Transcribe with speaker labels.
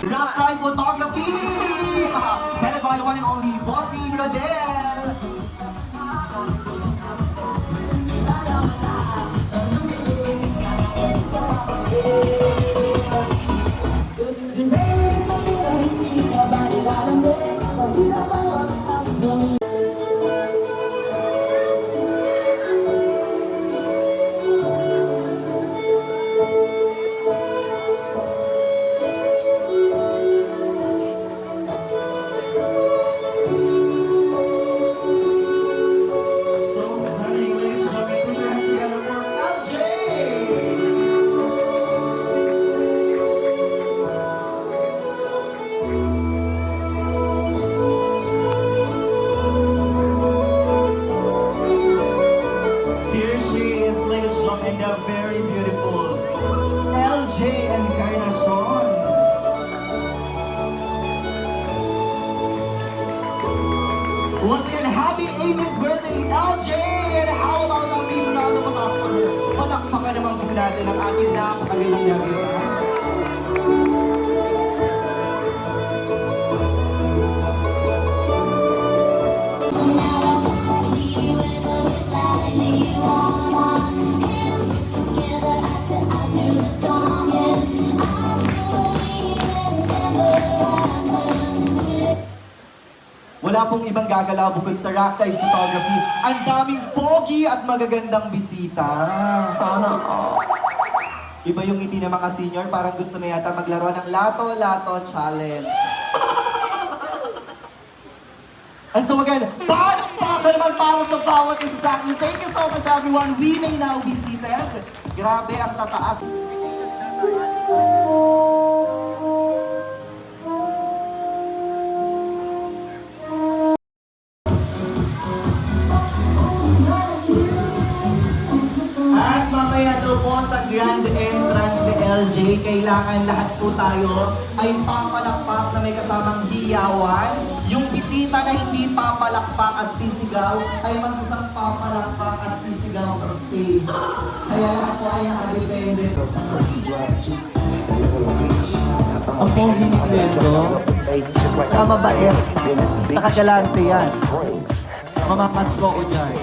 Speaker 1: Rock Time Photography! Headed by the one and only Bossy Rodel! So stunning, ladies and gentlemen. Put your hands together for LJ! Here she is, ladies and gentlemen, the very beautiful LJ Encarnacion. Once again, happy 18th birthday, LJ! And how about a big round of applause for her? Palakpakan naman po natin ang ating napakagandang debut. Wala pong ibang gagalaw bukod sa Rock Time Photography. Ang daming pogi at magagandang bisita.
Speaker 2: Sana all.
Speaker 1: Iba yung ngiti ng mga senior, parang gusto na yata maglaro ng Lato-Lato Challenge. And so again, palakpakan naman para sa bawat isa sa akin. Thank you so much everyone. We may now be seated. Grabe ang tataas. At mamaya daw po sa grand entrance ni LJ, kailangan lahat po tayo ay papalakpak na may kasamang hiyawan. Yung bisita na hindi papalakpak at sisigaw ay mag-isang papalakpak at sisigaw sa stage. Kaya lahat po ay nakadepende. Ang pogi ni Cleto, ang mabait, nakagalante yan. Mamamas ko ko dyan.